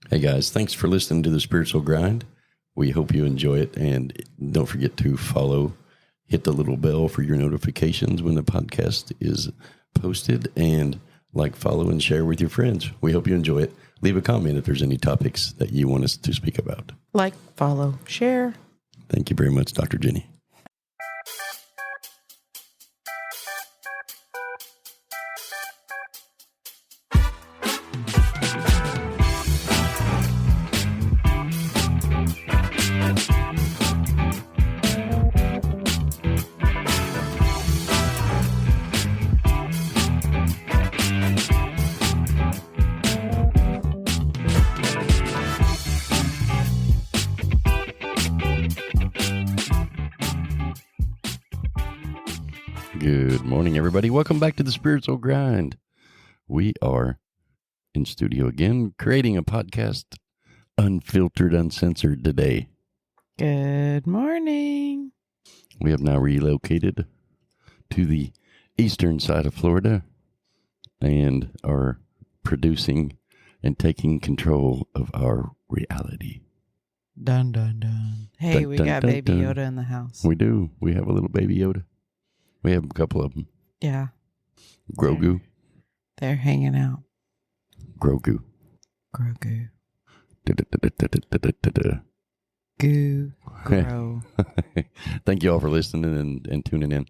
Hey guys, thanks for listening to the Spiritual Grind. We hope you enjoy it, and don't forget to follow, hit the little bell for your notifications when the podcast is posted, and follow, and share with your friends. We hope you enjoy it. Leave a comment if there's any topics that you want us to speak about. Like, follow, share. Thank you very much, Dr. Jenny. Good morning, everybody. Welcome back to the Spiritual Grind. We are in studio again, creating a podcast, unfiltered, uncensored today. Good morning. We have now relocated to the eastern side of Florida and are producing and taking control of our reality. Dun, dun, dun. Hey, we got baby Yoda in the house. We do. We have a little baby Yoda. We have a couple of them. Yeah. Grogu. They're hanging out. Grogu. Grogu. Da-da-da-da-da-da-da-da. Goo. Grow. Thank you all for listening and tuning in.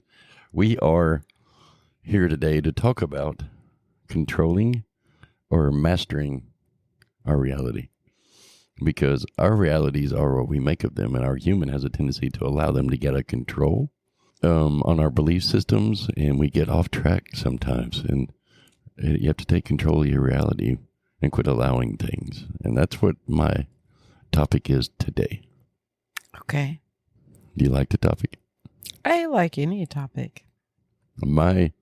We are here today to talk about controlling or mastering our reality. Because our realities are what we make of them, and our human has a tendency to allow them to get out of control on our belief systems, and we get off track sometimes. And you have to take control of your reality and quit allowing things. And that's what my topic is today. Okay. Do you like the topic? I like any topic. My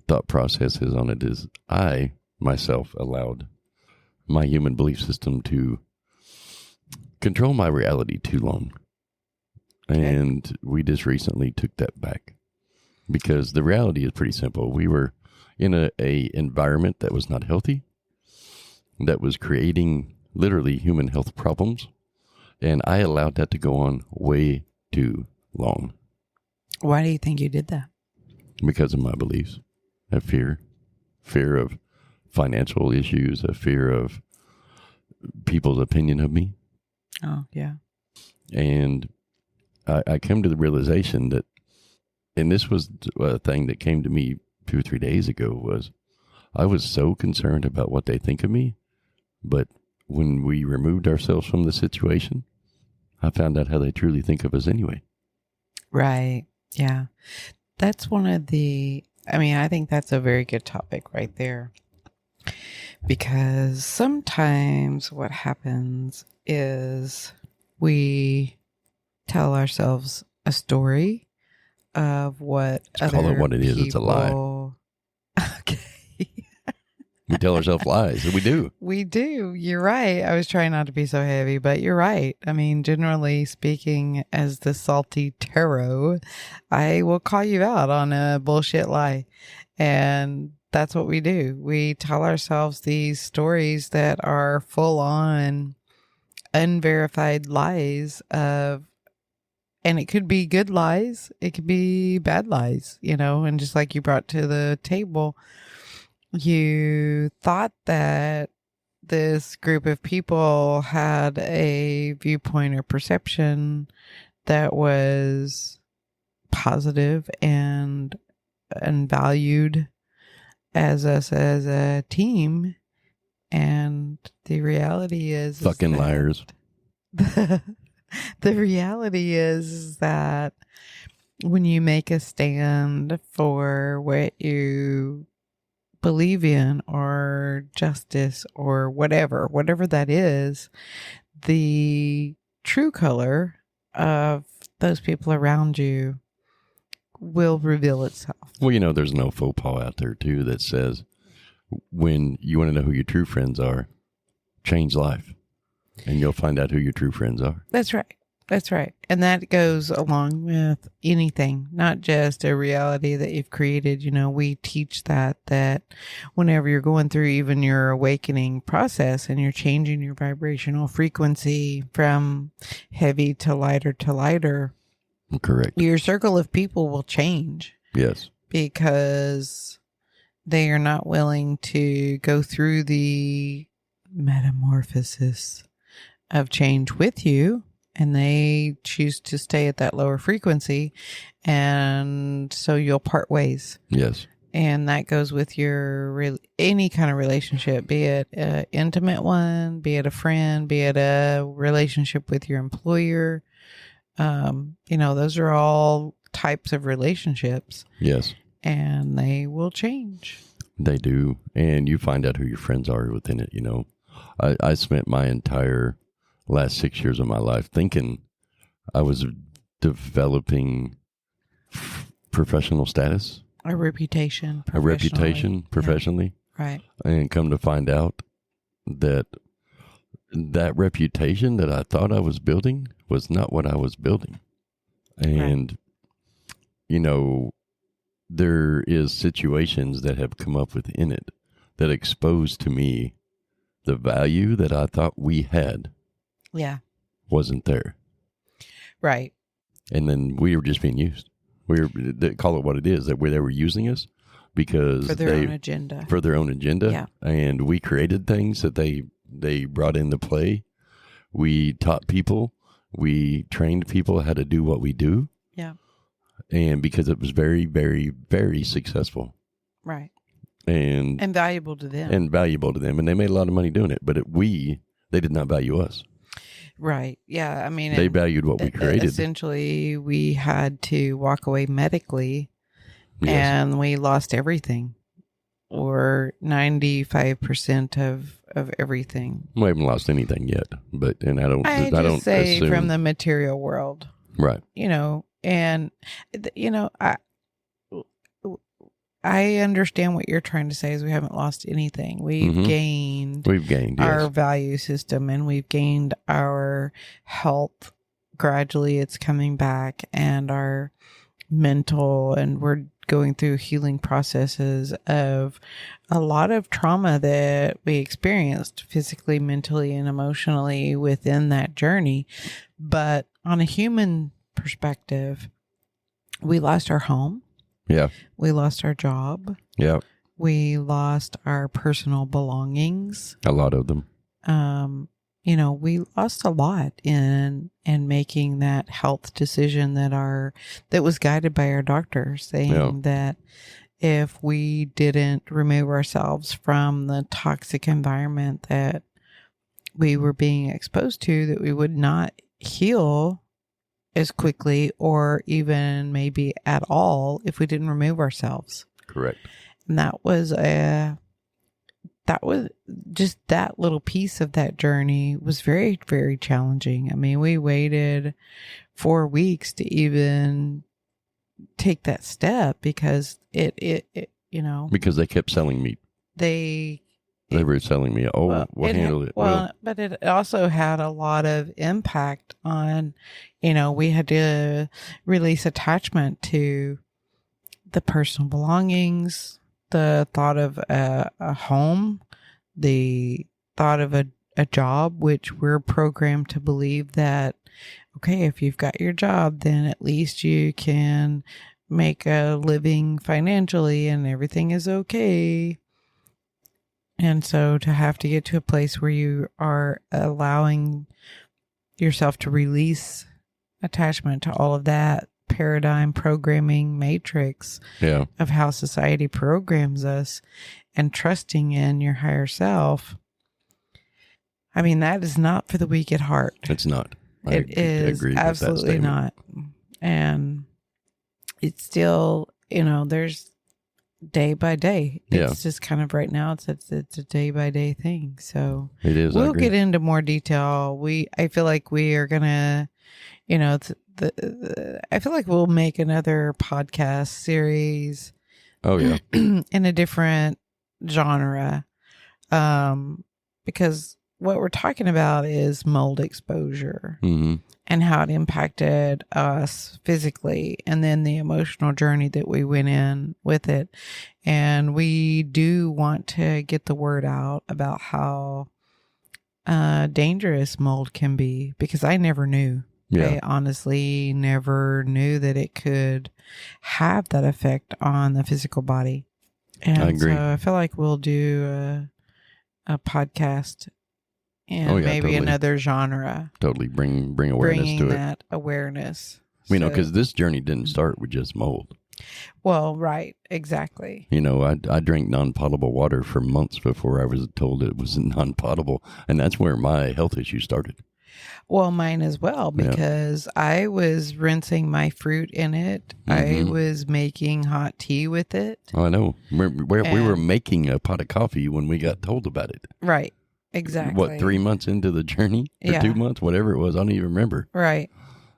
thought processes on it is I, myself, allowed my human belief system to control my reality too long. Okay. And we just recently took that back because the reality is pretty simple. We were in a environment that was not healthy, that was creating literally human health problems. And I allowed that to go on way too long. Why do you think you did that? Because of my beliefs. A fear of financial issues, a fear of people's opinion of me. Oh, yeah. And I came to the realization that, and this was a thing that came to me 2 or 3 days ago, was I was so concerned about what they think of me. But when we removed ourselves from the situation, I found out how they truly think of us anyway. Right. Yeah. That's I think that's a very good topic right there. Because sometimes what happens is we tell ourselves a story of what Just call it what it is. It's a lie. Okay. We tell ourselves lies. We do. We do. You're right. I was trying not to be so heavy, but you're right. I mean, generally speaking, as the salty tarot, I will call you out on a bullshit lie. And that's what we do. We tell ourselves these stories that are full on unverified lies and it could be good lies. It could be bad lies, and just like you brought to the table, you thought that this group of people had a viewpoint or perception that was positive and valued as us as a team. And the reality is fucking liars. The reality is that when you make a stand for what you believe in or justice or whatever that is, the true color of those people around you will reveal itself. Well, there's no faux pas out there too that says when you want to know who your true friends are, change life and you'll find out who your true friends are. That's right. That's right. And that goes along with anything, not just a reality that you've created. You know, we teach that whenever you're going through even your awakening process and you're changing your vibrational frequency from heavy to lighter, Correct. your circle of people will change. Yes. Because they are not willing to go through the metamorphosis of change with you, and they choose to stay at that lower frequency, and so you'll part ways. Yes. And that goes with your any kind of relationship, be it an intimate one, be it a friend, be it a relationship with your employer. Those are all types of relationships. Yes. And they will change. They do. And you find out who your friends are within it, you know. I spent my entire last 6 years of my life thinking I was developing professional status. A reputation professionally. Yeah. Right. And come to find out that reputation that I thought I was building was not what I was building. And, you know, there is situations that have come up within it that expose to me the value that I thought we had. Yeah. Wasn't there. Right. And then we were just being used. They call it what it is, that they were using us because for their own agenda. For their own agenda. Yeah. And we created things that they brought into play. We taught people. We trained people how to do what we do. Yeah. And because it was very, very, very successful. Right. And valuable to them. And they made a lot of money doing it. But they did not value us. Right. Yeah. I mean, they valued what we created. Essentially, we had to walk away medically, yes. And we lost everything, or 95% of everything. We haven't lost anything yet, but I don't say assume. From the material world, right? You know, and I understand what you're trying to say is we haven't lost anything. We've gained our yes. value system, and we've gained our health. Gradually it's coming back, and our mental, and we're going through healing processes of a lot of trauma that we experienced physically, mentally, and emotionally within that journey. But on a human perspective, we lost our home. Yeah. We lost our job. Yeah. We lost our personal belongings. A lot of them. We lost a lot in making that health decision that was guided by our doctor, saying that if we didn't remove ourselves from the toxic environment that we were being exposed to, that we would not heal as quickly or even maybe at all if we didn't remove ourselves. Correct. And that was just that little piece of that journey was very, very challenging. I mean, we waited 4 weeks to even take that step because it because they kept selling meat. They were selling me. We'll handle it. But it also had a lot of impact on, we had to release attachment to the personal belongings, the thought of a home, the thought of a job, which we're programmed to believe that, okay, if you've got your job, then at least you can make a living financially and everything is okay. And so to have to get to a place where you are allowing yourself to release attachment to all of that paradigm programming matrix of how society programs us and trusting in your higher self. I mean, that is not for the weak at heart. It's not. It is absolutely not. And it's still, there's day by day. It's just kind of right now. It's a day by day thing. So it is. We'll get into more detail. I feel like we are gonna, I feel like we'll make another podcast series. Oh yeah, in a different genre, because what we're talking about is mold exposure Mm-hmm. and how it impacted us physically, and then the emotional journey that we went in with it. And we do want to get the word out about how dangerous mold can be, because I never knew. Yeah. I honestly never knew that it could have that effect on the physical body. And I agree. so I feel like we'll do a podcast and Oh, yeah, maybe totally. another genre, Totally bring awareness bringing to it. that awareness. You know, So- because this journey didn't start with just mold. well, right, exactly. You know, I drank non-potable water for months before I was told it was non-potable, and that's where my health issue started. Well, mine as well, Yeah. because I was rinsing my fruit in it. I Mhm. was making hot tea with it. Oh, I know. We were And- making a pot of coffee when we got told about it. Right, exactly. What, 3 months into the journey? Or Yeah. 2 months? Whatever it was. I don't even remember. Right.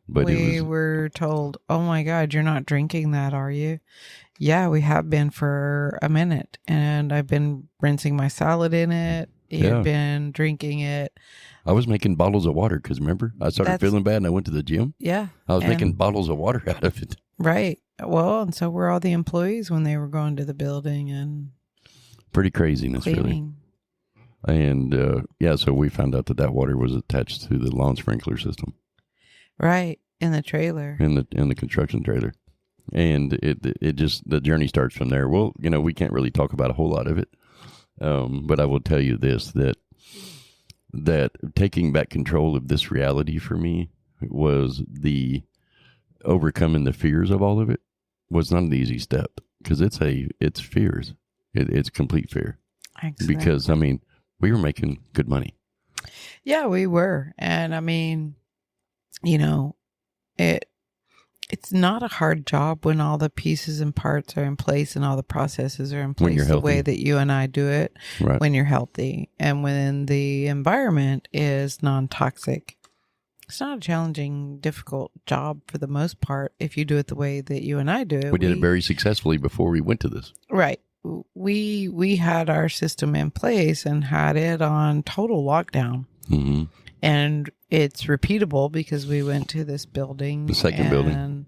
But we it was, were told, oh my God, you're not drinking that, are you? Yeah, we have been for a minute. And I've been rinsing my salad in it. You've Yeah. been drinking it. I was making bottles of water because remember, I started That's- feeling bad and I went to the gym. Yeah. I was And- making bottles of water out of it. Right. Well, and so were all the employees when they were going to the building and Pretty craziness, really. cleaning. And yeah, so we found out that water was attached to the lawn sprinkler system Right. In the trailer. in the construction trailer, and it just, the journey starts from there. Well, you know, we can't really talk about a whole lot of it, but I will tell you this, that taking back control of this reality for me was the overcoming the fears of all of it was not an easy step, because it's fears. It's complete fear. Excellent. Because I mean, we were making good money. Yeah, we were. And I mean, you know, it's not a hard job when all the pieces and parts are in place and all the processes are in When you're place the way healthy. that you and I do it, Right. when you're healthy and when the environment is non-toxic. It's not a challenging, difficult job for the most part if you do it the way that you and I do it. We did it very successfully before we went to this. Right. We had our system in place and had it on total lockdown. Mm-hmm. And it's repeatable because we went to this building. The second building.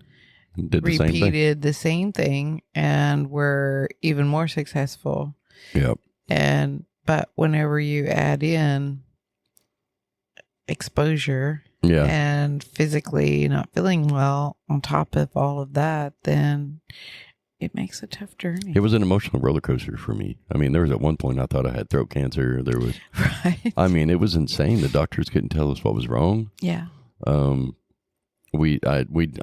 And Did the same thing. repeated the same thing and were even more successful. Yep. But whenever you add in exposure Yeah. and physically not feeling well on top of all of that, then it makes a tough journey. It was an emotional roller coaster for me. I mean, there was at one point I thought I had throat cancer. There was, Right. I mean, it was insane. The doctors couldn't tell us what was wrong. Yeah. I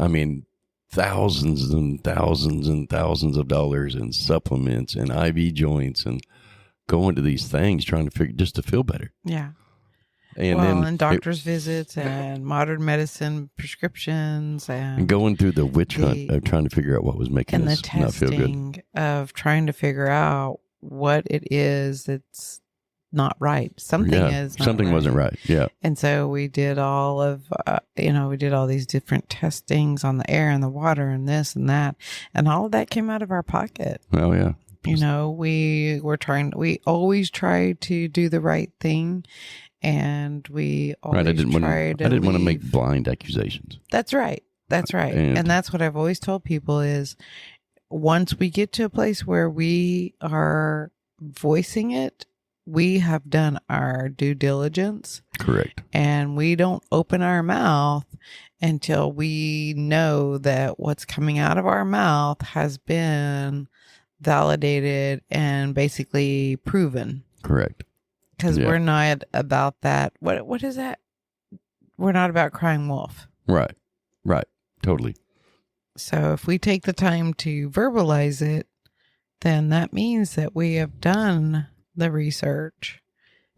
mean, thousands and thousands and thousands of dollars in supplements and IV joints and going to these things trying to just to feel better. Yeah. And well, then and doctor's visits and modern medicine prescriptions and going through the witch hunt of trying to figure out what was making and the us not feel good. testing of trying to figure out what it is that's not right. Something is not something right. wasn't right. Yeah. And so we did all of, we did all these different testings on the air and the water and this and that. And all of that came out of our pocket. Oh, yeah. We always try to do the right thing. And we always I didn't want to make leave. blind accusations. That's right. That's right. And that's what I've always told people is once we get to a place where we are voicing it, we have done our due diligence. Correct. And we don't open our mouth until we know that what's coming out of our mouth has been validated and basically proven. Correct. Because we're not about that. What is that? We're not about crying wolf. Right. Right. Totally. So if we take the time to verbalize it, then that means that we have done the research.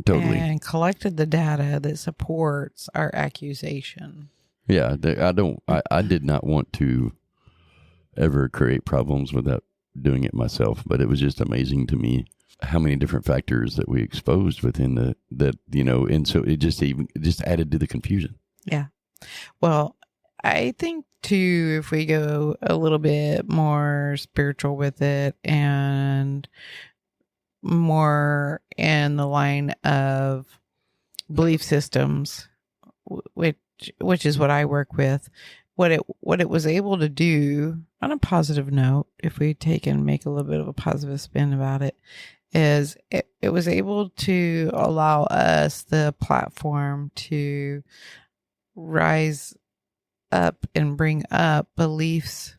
Totally. And collected the data that supports our accusation. Yeah. I did not want to ever create problems without doing it myself, but it was just amazing to me how many different factors that we exposed within and so it just added to the confusion. Yeah. Well, I think too, if we go a little bit more spiritual with it and more in the line of belief systems, which is what I work with. What it was able to do, on a positive note, if we take and make a little bit of a positive spin about it, is it was able to allow us the platform to rise up and bring up beliefs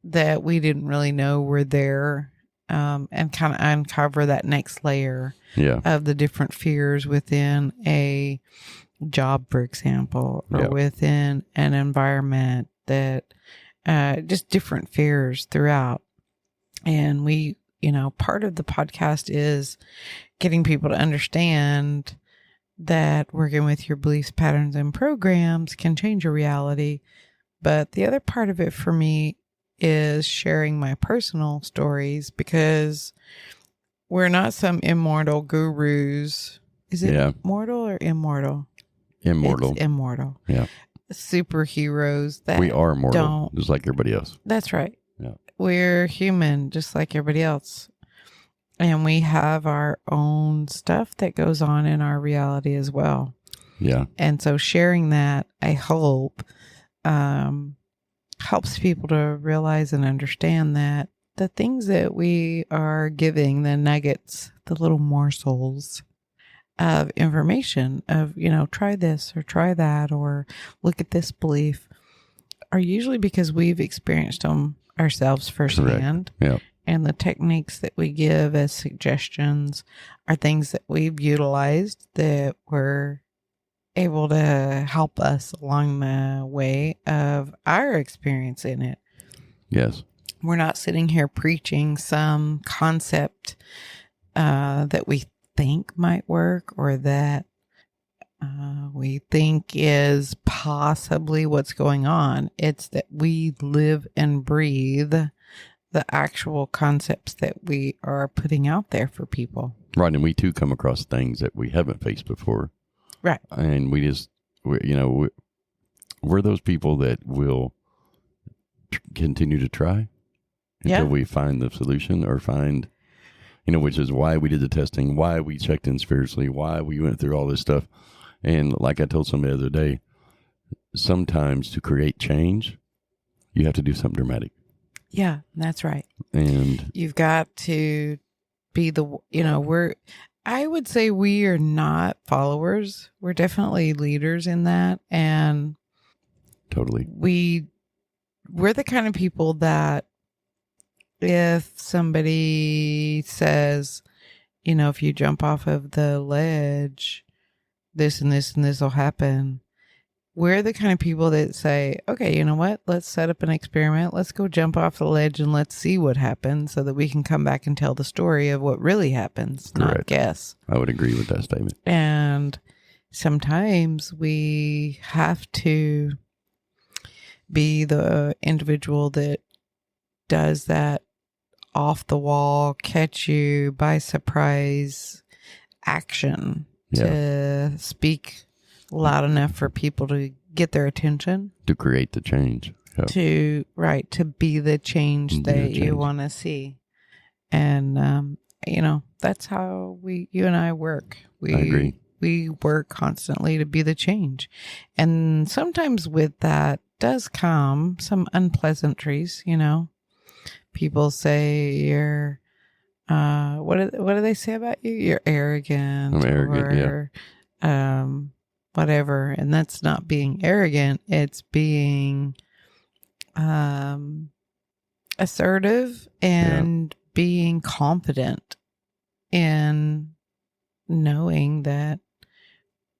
that we didn't really know were there, and kind of uncover that next layer of the different fears within a job, for example, or within an environment, that just different fears throughout. And we, part of the podcast is getting people to understand that working with your beliefs, patterns, and programs can change your reality. But the other part of it for me is sharing my personal stories, because we're not some immortal gurus. Is it mortal or immortal? Immortal. It's immortal. Yeah. Superheroes that we are mortal, just like everybody else. That's right. Yeah. We're human, just like everybody else. And we have our own stuff that goes on in our reality as well. Yeah. And so sharing that, I hope, helps people to realize and understand that the things that we are giving, the nuggets, the little morsels of information of, try this or try that, or look at this belief, are usually because we've experienced them ourselves firsthand. Yeah. And the techniques that we give as suggestions are things that we've utilized that were able to help us along the way of our experience in it. Yes. We're not sitting here preaching some concept that we think might work, or that we think is possibly what's going on. It's that we live and breathe the actual concepts that we are putting out there for people. Right. And we too come across things that we haven't faced before. Right. And we're those people that will continue to try until we find the solution, or find, which is why we did the testing, why we checked in spiritually, why we went through all this stuff. And like I told somebody the other day, sometimes to create change, you have to do something dramatic. Yeah, that's right. And you've got to be I would say we are not followers. We're definitely leaders in that. And totally. We're the kind of people that if somebody says, if you jump off of the ledge, this and this and this will happen, we're the kind of people that say, okay, you know what? Let's set up an experiment. Let's go jump off the ledge and let's see what happens, so that we can come back and tell the story of what really happens, Correct. Not guess. I would agree with that statement. And sometimes we have to be the individual that does that off the wall, catch you by surprise action to speak loud enough for people to get their attention, to create the change, to be the change that you want to see. And that's how you and I work. I agree. We work constantly to be the change, and sometimes with that does come some unpleasantries. People say you're what do they say about you? You're arrogant. I'm arrogant, whatever. And that's not being arrogant. It's being assertive and being confident in knowing that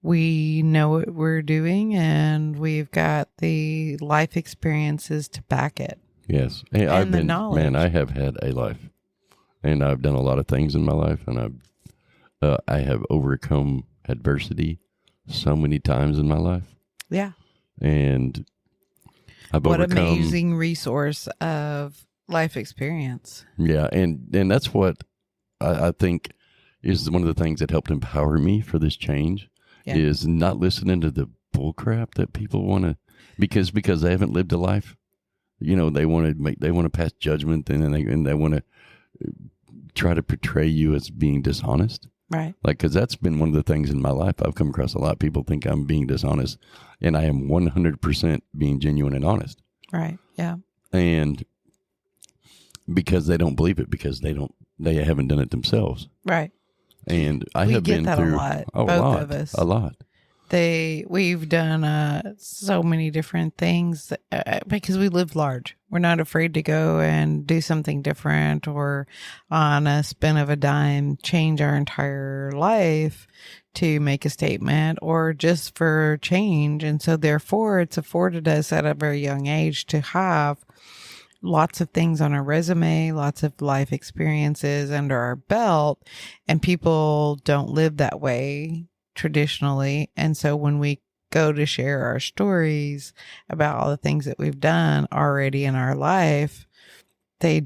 we know what we're doing and we've got the life experiences to back it. Yes. Hey, I have had a life, and I've done a lot of things in my life, and I have overcome adversity so many times in my life. Yeah. And what amazing resource of life experience. Yeah. And that's what I think is one of the things that helped empower me for this change, is not listening to the bull crap that people want to, because they haven't lived a life. They want to pass judgment, and they want to try to portray you as being dishonest. Right. Like, because that's been one of the things in my life. I've come across a lot of people think I'm being dishonest, and I am 100% being genuine and honest. Right. Yeah. And because they don't believe it, because they haven't done it themselves. Right. And I We have get been that through a lot. a Both lot, of us. a lot. We've done so many different things because we live large. We're not afraid to go and do something different, or on a spin of a dime, change our entire life to make a statement, or just for change. And so therefore it's afforded us at a very young age to have lots of things on our resume, lots of life experiences under our belt, and people don't live that way traditionally. And so when we go to share our stories about all the things that we've done already in our life, they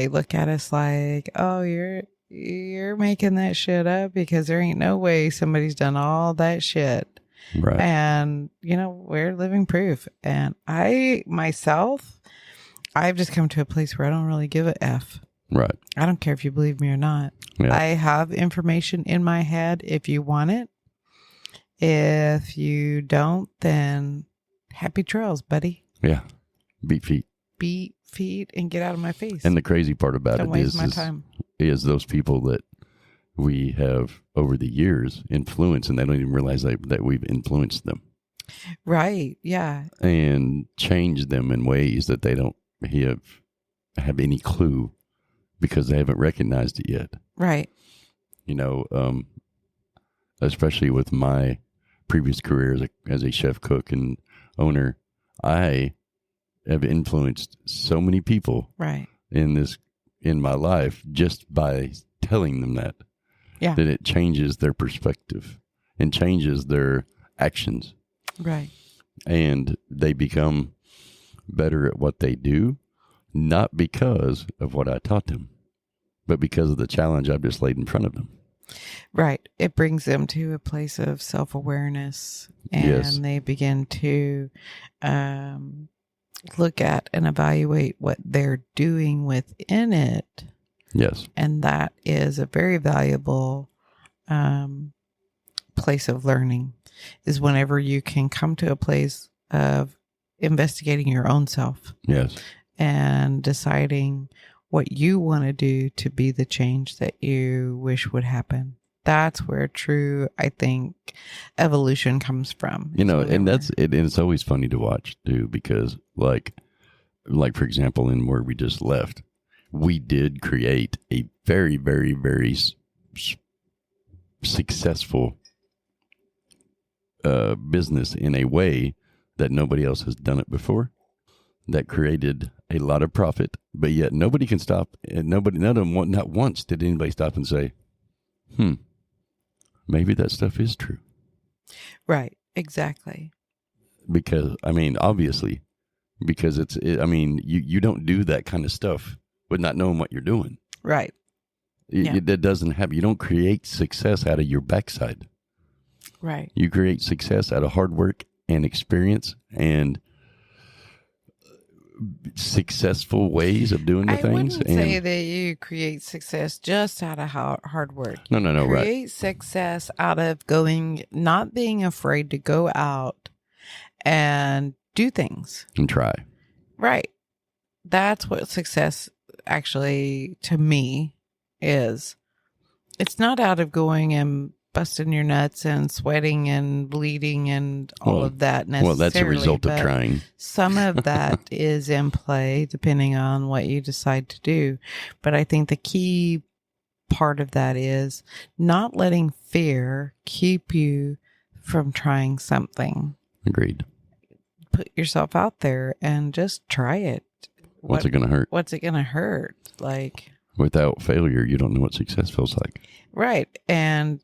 look at us like, oh, you're making that shit up, because there ain't no way somebody's done all that shit. Right. And we're living proof. And I've just come to a place where I don't really give a F. Right. I don't care if you believe me or not. Yeah. I have information in my head if you want it. If you don't, then happy trails, buddy. Yeah. Beat feet. Beat feet and get out of my face. And the crazy part about don't it waste my time. is those people that we have over the years influenced, and they don't even realize that we've influenced them. Right. Yeah. And changed them in ways that they don't have any clue, because they haven't recognized it yet. Right. Especially with my previous career as a chef, cook, and owner, I have influenced so many people right. in my life just by telling them that. Yeah. That it changes their perspective and changes their actions. Right. And they become better at what they do, not because of what I taught them, but because of the challenge I've just laid in front of them. Right. It brings them to a place of self-awareness, and Yes. they begin to look at and evaluate what they're doing within it. Yes. And that is a very valuable place of learning, is whenever you can come to a place of investigating your own self. Yes. And deciding what you want to do to be the change that you wish would happen. That's where true, I think, evolution comes from. And it's always funny to watch too, because like for example, in where we just left, we did create a very, very, very successful business in a way that nobody else has done it before. That created a lot of profit, but yet nobody can stop. And none of them, not once did anybody stop and say, maybe that stuff is true. Right. Exactly. Because, obviously, because you don't do that kind of stuff with not knowing what you're doing. Right. That doesn't happen. You don't create success out of your backside. Right. You create success out of hard work and experience and successful ways of doing the things. I wouldn't say that you create success just out of hard work. No, create success out of not being afraid to go out and do things. And try. Right. That's what success actually, to me, is. It's not out of going and busting your nuts and sweating and bleeding and all of that necessarily. Well, that's a result of trying. Some of that is in play depending on what you decide to do. But I think the key part of that is not letting fear keep you from trying something. Agreed. Put yourself out there and just try it. What's it going to hurt? What's it going to hurt? Without failure, you don't know what success feels like. Right. And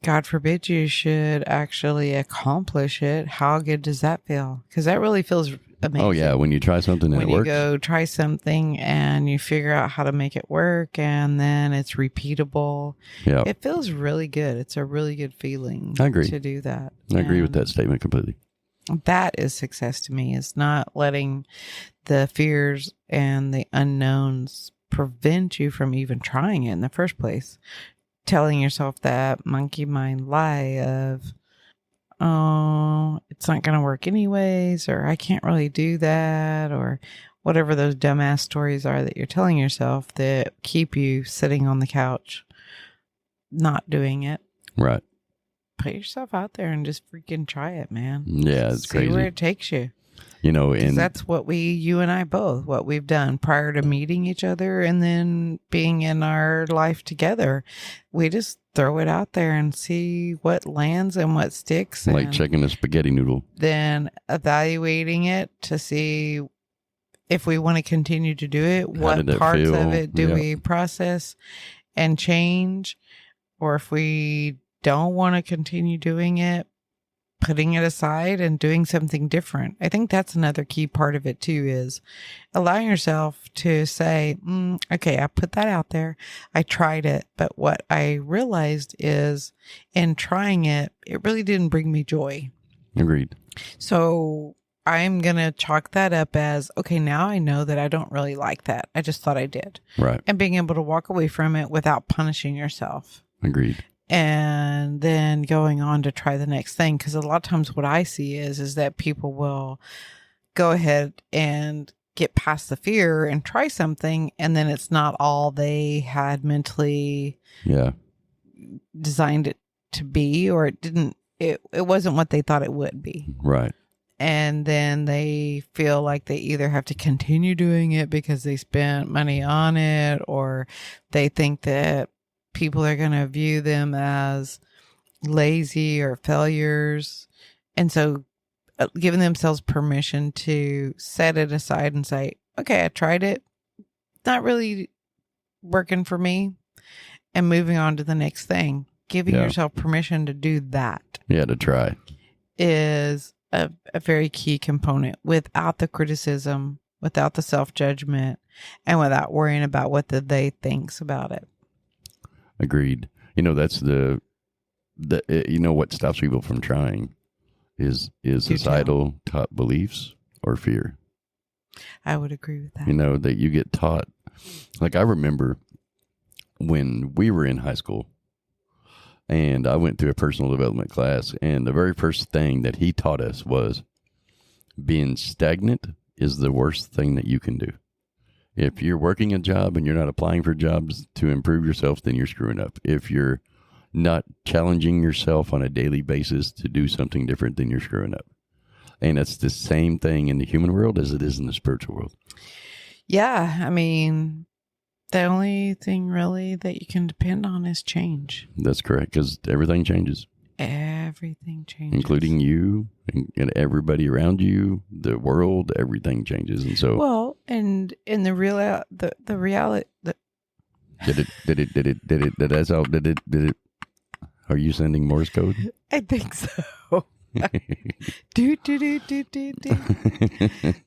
God forbid you should actually accomplish it. How good does that feel? Because that really feels amazing. Oh, yeah. When you try something and it works. When you go try something and you figure out how to make it work, and then it's repeatable. Yeah. It feels really good. It's a really good feeling. I agree. To do that. I agree with that statement completely. That is success to me, is not letting the fears and the unknowns prevent you from even trying it in the first place. telling yourself that monkey mind lie of, oh, it's not going to work anyways, or I can't really do that, or whatever those dumbass stories are that you're telling yourself that keep you sitting on the couch, not doing it. Right. Put yourself out there and just freaking try it, man. Yeah, it's crazy. See where it takes you. You know, and that's what you and I both, what we've done prior to meeting each other and then being in our life together. We just throw it out there and see what lands and what sticks. Like checking a spaghetti noodle. Then evaluating it to see if we want to continue to do it. What parts of it do we process and change? Or if we don't want to continue doing it, putting it aside and doing something different. I think that's another key part of it too, is allowing yourself to say, okay, I put that out there. I tried it. But what I realized is in trying it, it really didn't bring me joy. Agreed. So I'm going to chalk that up as, okay, now I know that I don't really like that. I just thought I did. Right. And being able to walk away from it without punishing yourself. Agreed. And then going on to try the next thing. Because a lot of times what I see is that people will go ahead and get past the fear and try something. And then it's not all they had mentally designed it to be, or it wasn't what they thought it would be. Right. And then they feel like they either have to continue doing it because they spent money on it, or they think that people are going to view them as lazy or failures. And so giving themselves permission to set it aside and say, okay, I tried it. Not really working for me. And moving on to the next thing. Giving yourself permission to do that. Yeah, to try. Is a very key component, without the criticism, without the self-judgment, and without worrying about what the they thinks about it. Agreed. You know, that's the you know what stops people from trying is societal taught beliefs or fear. I would agree with that. You know, that you get taught. Like, I remember when we were in high school and I went through a personal development class, and the very first thing that he taught us was being stagnant is the worst thing that you can do. If you're working a job and you're not applying for jobs to improve yourself, then you're screwing up. If you're not challenging yourself on a daily basis to do something different, then you're screwing up. And it's the same thing in the human world as it is in the spiritual world. Yeah. I mean, the only thing really that you can depend on is change. That's correct, because everything changes. Everything changes. Including you and everybody around you, the world, everything changes. And so... Well, and in the reality... Did it, that's all, did it. Are you sending Morse code? I think so. do.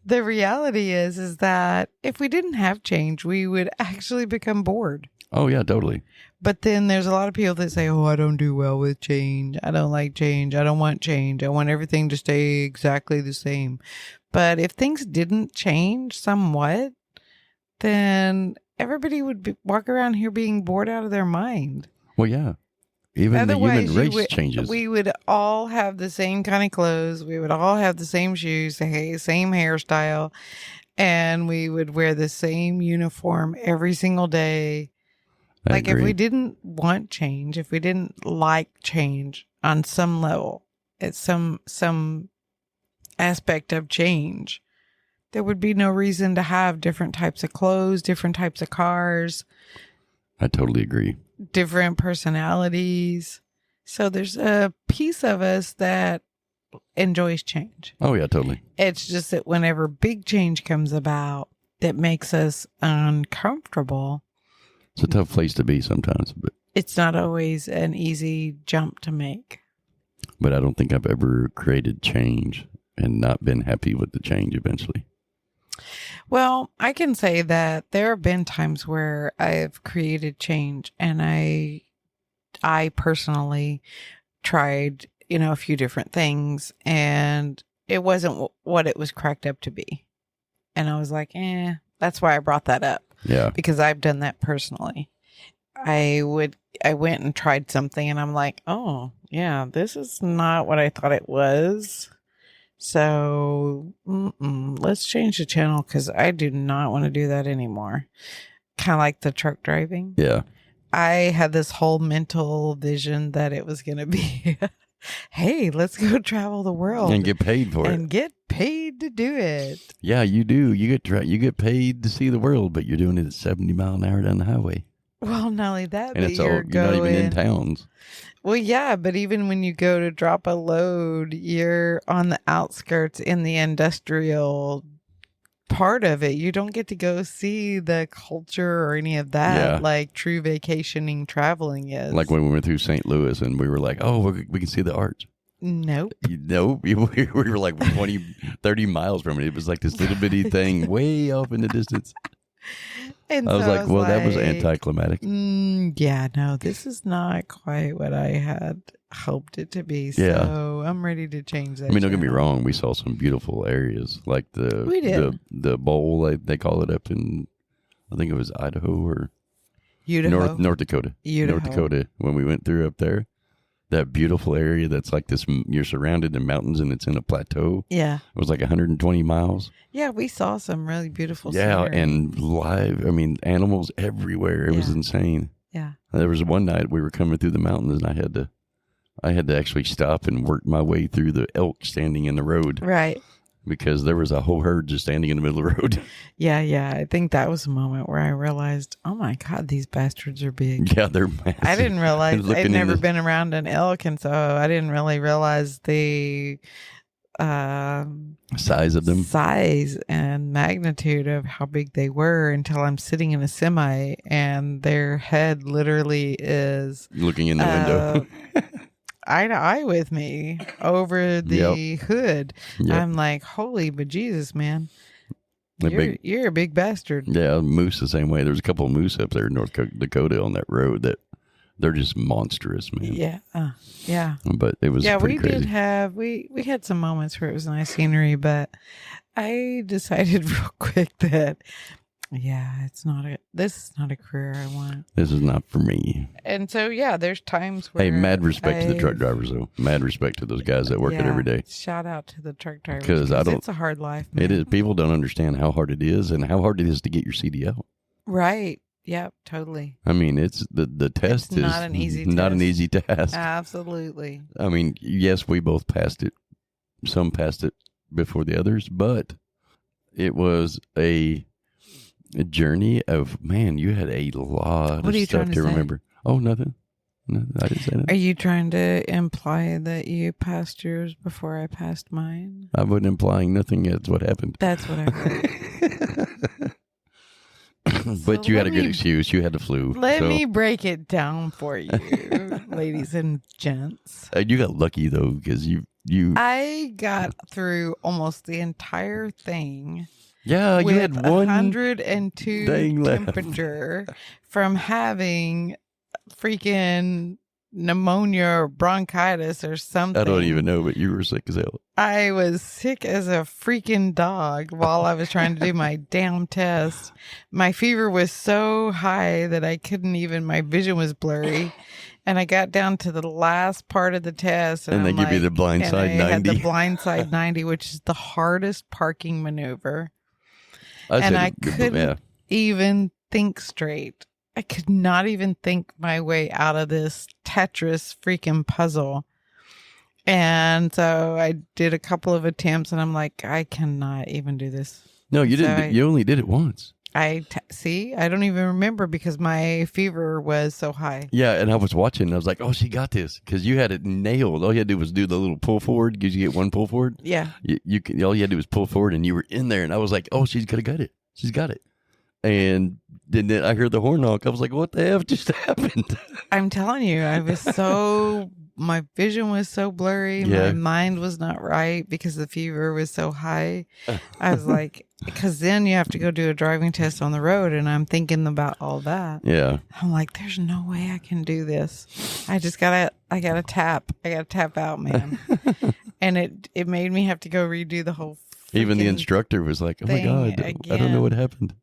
The reality is that if we didn't have change, we would actually become bored. Oh, yeah, totally. But then there's a lot of people that say, oh, I don't do well with change. I don't like change. I don't want change. I want everything to stay exactly the same. But if things didn't change somewhat, then everybody would walk around here being bored out of their mind. Well, yeah. Even otherwise, the human race changes. We would all have the same kind of clothes. We would all have the same shoes, the same hairstyle, and we would wear the same uniform every single day. I like, agree. if we didn't want change, if we didn't like change on some level, it's some aspect of change, there would be no reason to have different types of clothes, different types of cars. I totally agree. Different personalities. So there's a piece of us that enjoys change. Oh, yeah, totally. It's just that whenever big change comes about that makes us uncomfortable, it's a tough place to be sometimes, but it's not always an easy jump to make. But I don't think I've ever created change and not been happy with the change eventually. Well, I can say that there have been times where I've created change, and I personally tried, a few different things, and it wasn't what it was cracked up to be. And I was like, that's why I brought that up. Yeah. Because I've done that personally. I went and tried something and I'm like, oh, yeah, this is not what I thought it was. So let's change the channel because I do not want to do that anymore. Kind of like the truck driving. Yeah. I had this whole mental vision that it was going to be, hey, let's go travel the world. And get paid for it. And get paid to do it. Yeah, you do. You get paid to see the world, but you're doing it at 70 mile an hour down the highway. Well, not only that, And but it's all, you're not even in towns. Well, yeah, but even when you go to drop a load, you're on the outskirts in the industrial part of it. You don't get to go see the culture or any of that like true vacationing traveling is. Like when we went through St. Louis and we were like, oh, we can see the arch. Nope. Nope. We were like 20, 30 miles from it. It was like this little bitty thing way off in the distance. And I was like, well, that was anticlimactic. Yeah, no, this is not quite what I had hoped it to be. So I'm ready to change that. I mean, don't get me wrong. We saw some beautiful areas, like the bowl, they call it up in, I think it was Idaho or North Dakota. North Dakota. When we went through up there, that beautiful area that's like this, you're surrounded in mountains and it's in a plateau. Yeah. It was like 120 miles. Yeah, we saw some really beautiful scenery. And live, I mean, animals everywhere. It was insane. Yeah. There was one night we were coming through the mountains and I had to actually stop and work my way through the elk standing in the road. Right. Because there was a whole herd just standing in the middle of the road. Yeah. I think that was a moment where I realized, oh my God, these bastards are big. Yeah, they're massive. I didn't realize, I'd never been around an elk, and so I didn't really realize the size of them. Size and magnitude of how big they were until I'm sitting in a semi and their head literally is looking in the window. Eye to eye with me over the hood. Yep. I'm like, holy bejesus, man. You're a big bastard. Yeah, moose the same way. There's a couple of moose up there in North Dakota on that road that they're just monstrous, man. Yeah. But it was pretty crazy. We had some moments where it was nice scenery, but I decided real quick that this is not a career I want. This is not for me. And so, there's times where... Hey, mad respect to the truck drivers, though. Mad respect to those guys that work it every day. Shout out to the truck drivers. Because it's a hard life, man. It is. People don't understand how hard it is and how hard it is to get your CDL. Right. Yep, totally. I mean, it's the test is not an easy task. Absolutely. I mean, yes, we both passed it. Some passed it before the others, but it was a journey of, man, you had a lot of stuff to remember. Oh, nothing. No, I didn't say that. Are you trying to imply that you passed yours before I passed mine? I wasn't implying nothing. That's what happened. That's what I heard. But you had a good excuse. You had the flu. Let me break it down for you, ladies and gents. You got lucky, though, because I got through almost the entire thing. Yeah, you had 102 temperature from having freaking pneumonia or bronchitis or something. I don't even know, but you were sick as hell. I was sick as a freaking dog while I was trying to do my damn test. My fever was so high that I couldn't even, my vision was blurry. And I got down to the last part of the test. And they give you the blind side 90. I had the blind side 90, which is the hardest parking maneuver. I couldn't even think straight. I could not even think my way out of this Tetris freaking puzzle. And so I did a couple of attempts and I'm like, I cannot even do this. No, you didn't. You only did it once. See, I don't even remember because my fever was so high. Yeah, and I was watching and I was like, oh, she got this because you had it nailed. All you had to do was do the little pull forward because you get one pull forward. Yeah. All you had to do was pull forward and you were in there and I was like, oh, she's going to get it. She's got it. And then I heard the horn honk. I was like, what the F just happened? I'm telling you, my vision was so blurry. My mind was not right because the fever was so high. I was like, because then you have to go do a driving test on the road. And I'm thinking about all that. Yeah. I'm like, there's no way I can do this. I gotta tap out, man. And it made me have to go redo the whole even the instructor was like, oh my God, I don't know what happened.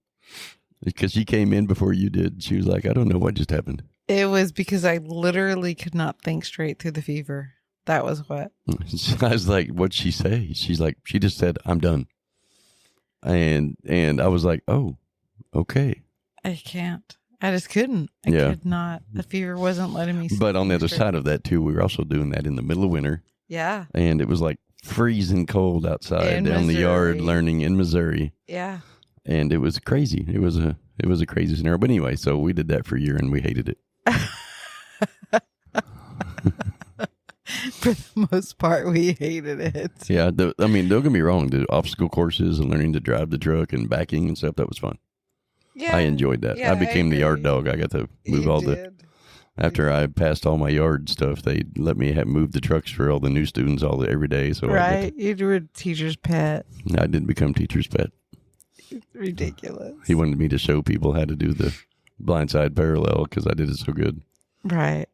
Because she came in before you did. She was like, I don't know what just happened. It was because I literally could not think straight through the fever. That was what. I was like, what'd she say? She's like, she just said, I'm done. And I was like, oh, okay. I can't. I just couldn't. I could not. The fever wasn't letting me But on the other straight. side of that, too, we were also doing that in the middle of winter. Yeah. And it was like freezing cold outside down the yard learning in Missouri. Yeah. And it was crazy. It was a crazy scenario. But anyway, so we did that for a year and we hated it. For the most part, we hated it. Yeah. I mean, don't get me wrong. The obstacle courses and learning to drive the truck and backing and stuff, that was fun. Yeah. I enjoyed that. Yeah, I became the yard dog. I got to move after I passed all my yard stuff, they let me move the trucks for all the new students every day. So right. You were a teacher's pet. I didn't become teacher's pet. Ridiculous. He wanted me to show people how to do the blindside parallel because I did it so good. Right.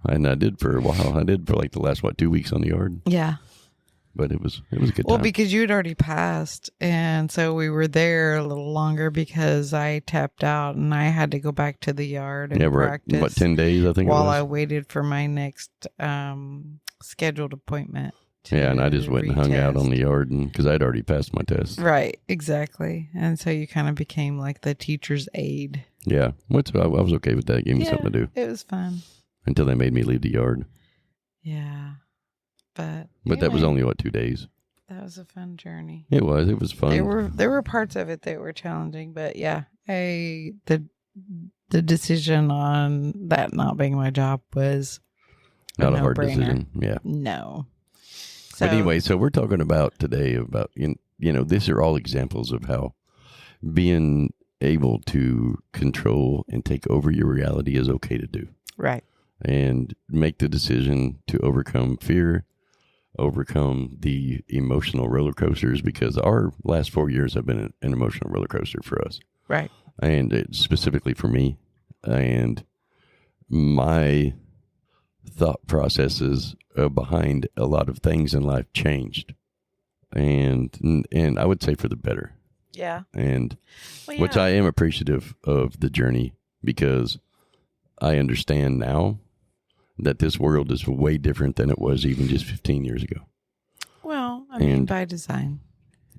And I did for a while. I did for like the last, 2 weeks on the yard. Yeah. But it was a good time. Well, because you had already passed. And so we were there a little longer because I tapped out and I had to go back to the yard and practice. What, 10 days, I think while I waited for my next scheduled appointment. Yeah, and I just went and hung out on the yard because I'd already passed my test. Right, exactly. And so you kind of became like the teacher's aide. Yeah, I was okay with that. It gave me something to do. It was fun. Until they made me leave the yard. Yeah. But that was only, 2 days. That was a fun journey. It was fun. There were parts of it that were challenging, but yeah, the decision on that not being my job was not a hard decision. Yeah. No. But anyway, so we're talking about today about, these are all examples of how being able to control and take over your reality is okay to do. Right. And make the decision to overcome fear, overcome the emotional roller coasters, because our last 4 years have been an emotional roller coaster for us. Right. And specifically for me. And my thought processes behind a lot of things in life changed. And I would say for the better. Yeah. And which I am appreciative of the journey, because I understand now that this world is way different than it was even just 15 years ago. Well, I mean, by design.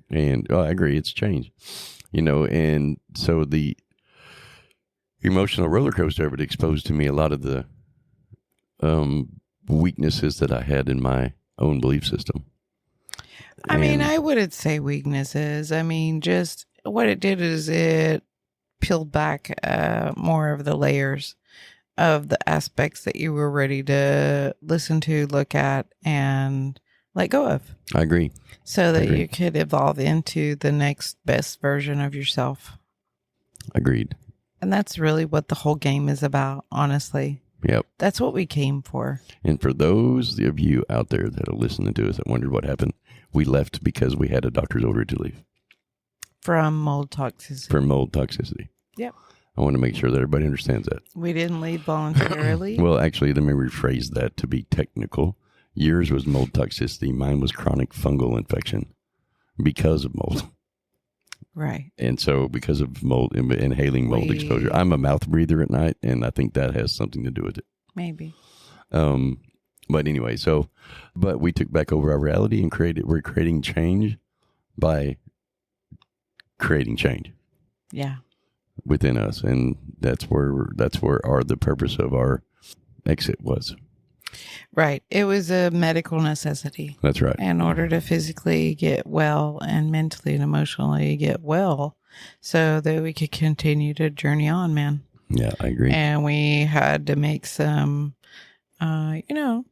And I agree, it's changed. And so the emotional roller coaster of it exposed to me a lot of the weaknesses that I had in my own belief system. I mean, I wouldn't say weaknesses. I mean, just what it did is it peeled back more of the layers of the aspects that you were ready to listen to, look at, and let go of. I agree. So that you could evolve into the next best version of yourself. Agreed. And that's really what the whole game is about, honestly. Yep. That's what we came for. And for those of you out there that are listening to us that wondered what happened, we left because we had a doctor's order to leave. From mold toxicity. Yep. I want to make sure that everybody understands that. We didn't leave voluntarily. Well, actually, let me rephrase that to be technical. Yours was mold toxicity. Mine was chronic fungal infection because of mold. Right. And so because of mold, inhaling mold exposure, I'm a mouth breather at night, and I think that has something to do with it. Maybe. But anyway, but we took back over our reality and we're creating change by creating change. Yeah. Within us. And that's where the purpose of our exit was. Right. It was a medical necessity. That's right. In order to physically get well and mentally and emotionally get well so that we could continue to journey on, man. Yeah, I agree. And we had to make some,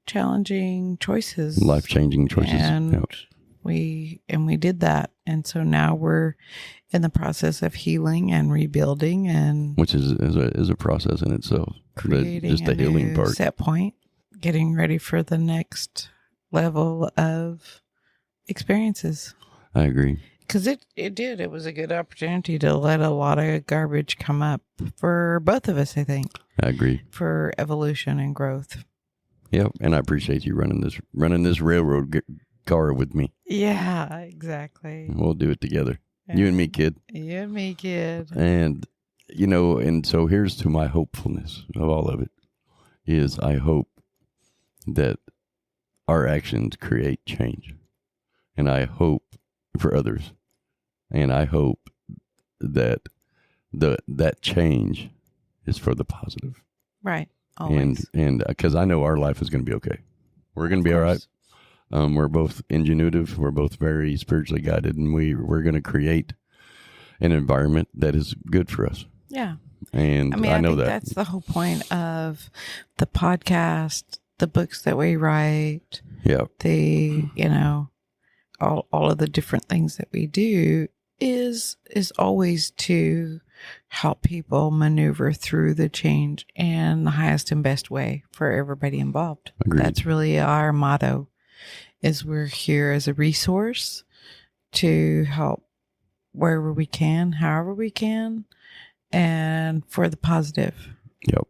challenging choices. Life-changing choices. And we did that. And so now we're in the process of healing and rebuilding, and which is a process in itself. Creating just the healing part. Set point. Getting ready for the next level of experiences. I agree. Because it was a good opportunity to let a lot of garbage come up for both of us, I think. I agree. For evolution and growth. Yep, and I appreciate you running this railroad car with me. Yeah, exactly. We'll do it together. Yeah. You and me, kid. You and me, kid. And And so here's to my hopefulness of all of it is I hope that our actions create change. And I hope for others. And I hope that that change is for the positive. Right. Always. And because I know our life is going to be okay. We're going to be all right. We're both ingenuitive. We're both very spiritually guided, and we're going to create an environment that is good for us. Yeah. And I know think that that's the whole point of the podcast, the books that we write, all of the different things that we do is always to help people maneuver through the change in the highest and best way for everybody involved. Agreed. That's really our motto, is we're here as a resource to help wherever we can, however we can, and for the positive. Yep.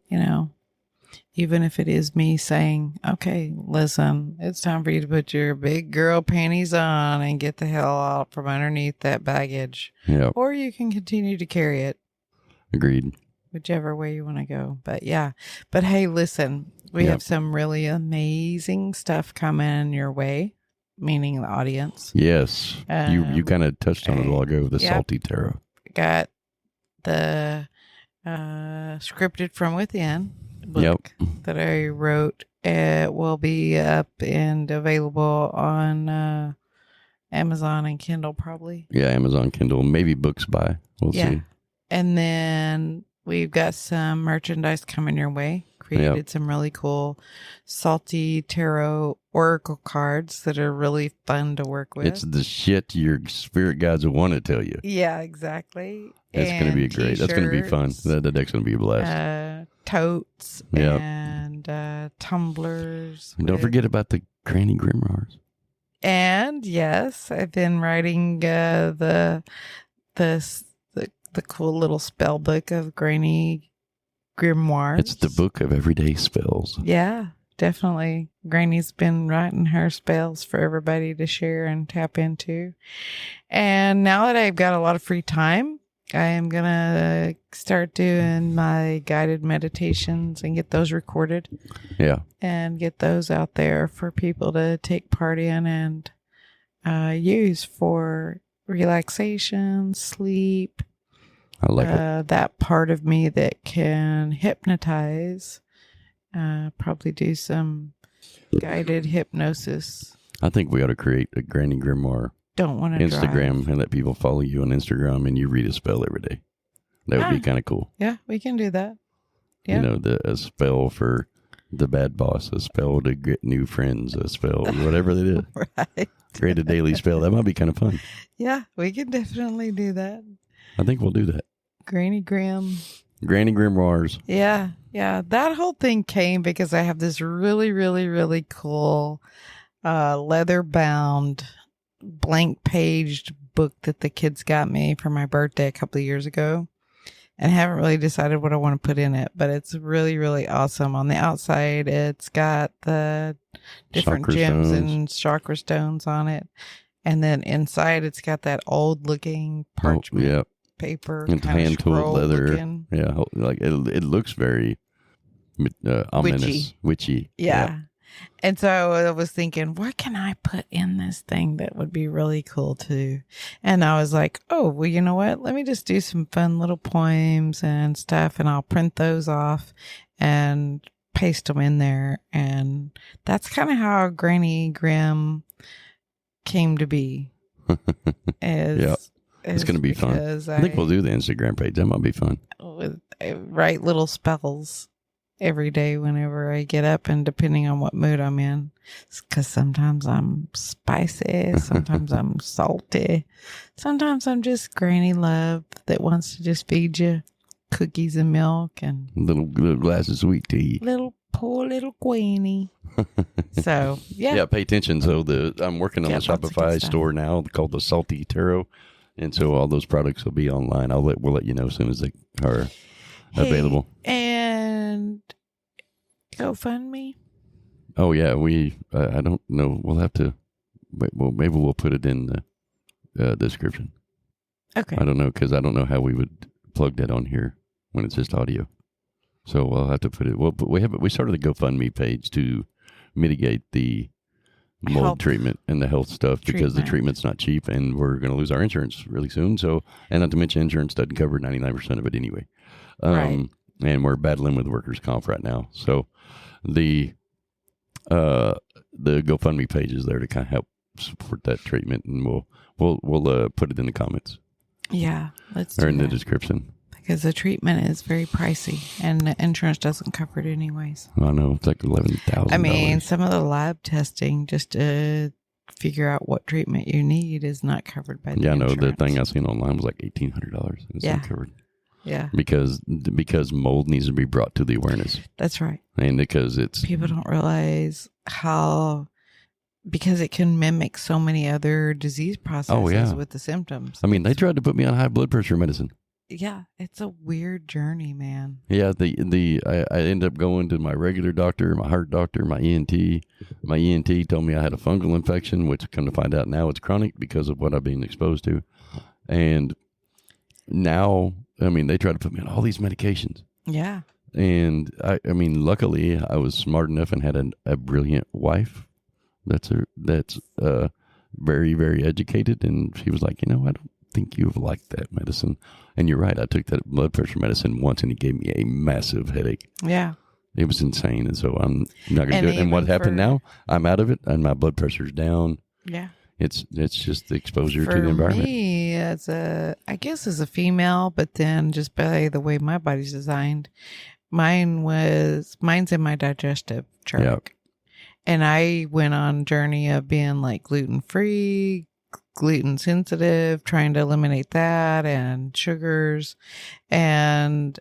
Even if it is me saying, okay, listen, it's time for you to put your big girl panties on and get the hell out from underneath that baggage. Yep. Or you can continue to carry it. Agreed. Whichever way you want to go. But yeah. But hey, listen, we have some really amazing stuff coming your way, meaning the audience. Yes. You kind of touched on it a while ago, the salty tarot. Got the Scripted from Within book that I wrote. It will be up and available on Amazon and Kindle probably. Yeah, Amazon Kindle, maybe Books by. We'll see. And then we've got some merchandise coming your way. Created some really cool salty tarot oracle cards that are really fun to work with. It's the shit your spirit guides will want to tell you. Yeah, exactly. It's going to be great. That's going to be fun. That deck's going to be a blast. Totes and tumblers. And don't forget about the Granny Grimoires. And yes, I've been writing the cool little spell book of Granny Grimoires. It's the book of everyday spells. Yeah, definitely. Granny's been writing her spells for everybody to share and tap into. And now that I've got a lot of free time, I am going to start doing my guided meditations and get those recorded. Yeah. And get those out there for people to take part in and use for relaxation, sleep. I like it. That part of me that can hypnotize. Probably do some guided hypnosis. I think we ought to create a Granny Grimoire Instagram and let people follow you on Instagram and you read a spell every day. That would be kind of cool. Yeah, we can do that. Yeah. A spell for the bad boss, a spell to get new friends, a spell, whatever it is. Right. Create a daily spell. That might be kind of fun. Yeah, we can definitely do that. I think we'll do that. Granny Grimoires. Yeah. Yeah. That whole thing came because I have this really, really, really cool leather bound blank paged book that the kids got me for my birthday a couple of years ago, and haven't really decided what I want to put in it, but it's really, really awesome. On the outside, it's got the different chakra gems stones and chakra stones on it. And then inside, it's got that old looking parchment paper. And hand tooled leather. Looking. Yeah. Like it looks very ominous. Witchy. Yeah. And so I was thinking, what can I put in this thing that would be really cool too? And I was like, oh, well, you know what? Let me just do some fun little poems and stuff, and I'll print those off and paste them in there. And that's kind of how Granny Grim came to be. It's going to be fun. I think we'll do the Instagram page. That might be fun. Write little spells every day whenever I get up, and depending on what mood I'm in, because sometimes I'm spicy, sometimes I'm salty, sometimes I'm just granny love that wants to just feed you cookies and milk and little glass of sweet tea. Poor little queenie. So yeah, pay attention. So I'm working on the Shopify store now called the Salty Tarot, and so all those products will be online. We'll let you know as soon as they are available. And GoFundMe. Oh yeah, I don't know. We'll have to. Maybe we'll put it in the description. Okay. I don't know because I don't know how we would plug that on here. when it's just audio. So we'll have to put it. Well, we started a GoFundMe page to mitigate the mold Health treatment and the health stuff because the treatment's not cheap, and we're going to lose our insurance really soon. So, and not to mention, insurance doesn't cover 99% of it anyway. Right. And we're battling with workers' comp right now. So the GoFundMe page is there to kind of help support that treatment, and we'll put it in the comments. Yeah, let's or do in the that. description. Because the treatment is very pricey, and the insurance doesn't cover it anyways. I know, it's like $11,000. I mean, some of the lab testing just to figure out what treatment you need is not covered by the insurance. The thing I seen online was like $1,800. It's not covered. Yeah. Because mold needs to be brought to the awareness. That's right. And because people don't realize because it can mimic so many other disease processes with the symptoms. I mean, they tried to put me on high blood pressure medicine. Yeah, it's a weird journey, man. Yeah, I ended up going to my regular doctor, my heart doctor, my ENT. My ENT told me I had a fungal infection, which come to find out now it's chronic because of what I've been exposed to. And now, I mean, they try to put me on all these medications. Yeah. And I mean, luckily I was smart enough and had a brilliant wife that's very, very educated. And she was like, I don't think you've liked that medicine. And you're right. I took that blood pressure medicine once and it gave me a massive headache. Yeah. It was insane. And so I'm not going to do it. And what happened now, I'm out of it and my blood pressure's down. Yeah. It's just the exposure to the environment. For me, I guess as a female, but then just by the way my body's designed, mine's in my digestive tract. Yep. And I went on a journey of being like gluten-free, gluten sensitive, trying to eliminate that and sugars. And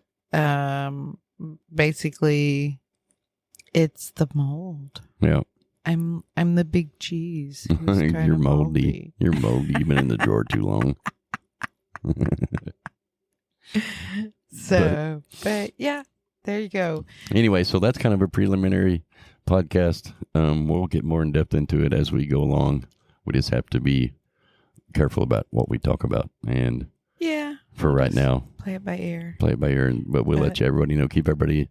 basically it's the mold. Yeah. I'm the big cheese. You're moldy. You're moldy. You've been in the drawer too long. But yeah, there you go. Anyway, so that's kind of a preliminary podcast. We'll get more in depth into it as we go along. We just have to be careful about what we talk about. And for right now, play it by ear. But we'll let everybody know, keep everybody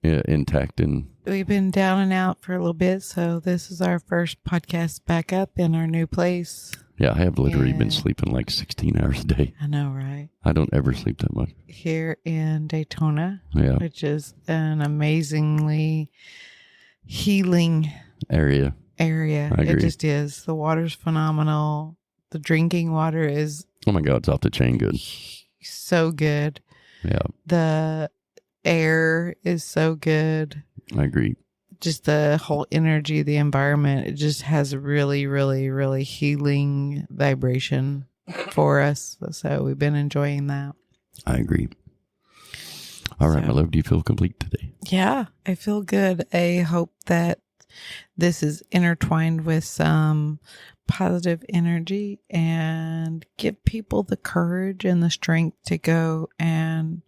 intact. And we've been down and out for a little bit, so this is our first podcast back up in our new place. Yeah, I have literally been sleeping like 16 hours a day. I know, right? I don't ever sleep that much. Here in Daytona, which is an amazingly healing area. I agree. It just is. The water's phenomenal. The drinking water is... Oh my God, it's off the chain good. So good. Yeah. The air is so good. I agree. Just the whole energy of the environment, it just has a really, really, really healing vibration for us. So we've been enjoying that. I agree. All right, my love, do you feel complete today? Yeah, I feel good. I hope that this is intertwined with some positive energy and give people the courage and the strength to go and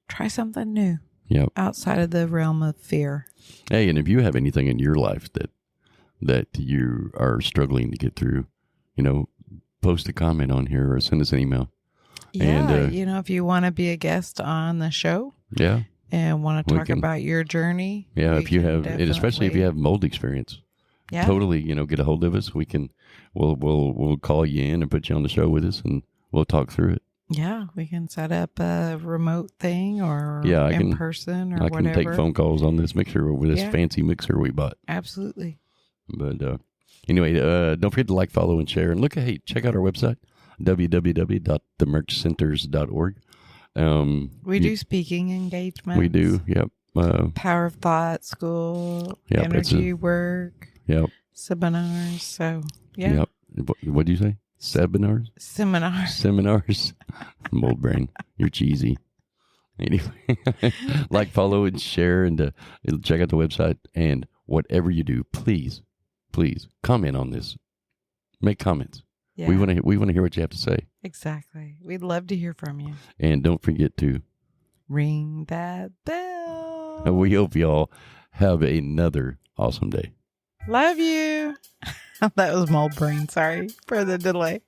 try something new. Yep. Outside of the realm of fear. Hey, and if you have anything in your life that you are struggling to get through, post a comment on here or send us an email. Yeah, and, if you want to be a guest on the show. Yeah. And want to talk about your journey. Yeah, if you have, especially if you have mold experience. Yeah. Totally, get a hold of us. We'll call you in and put you on the show with us and we'll talk through it. Yeah, we can set up a remote thing or in person or whatever. I can take phone calls on this mixer with this fancy mixer we bought. Absolutely. But anyway, don't forget to like, follow, and share. And check out our website, www.themerchcenters.org. We do speaking engagements. We do, yep. Power of Thought School, energy work, seminars. So, yeah. Yep. What do you say? Seminars. Mold brain. You're cheesy. Anyway, like, follow, and share, and check out the website. And whatever you do, please comment on this. Make comments. Yeah. We want to hear what you have to say. Exactly. We'd love to hear from you. And don't forget to ring that bell. And we hope y'all have another awesome day. Love you. That was mold brain. Sorry for the delay.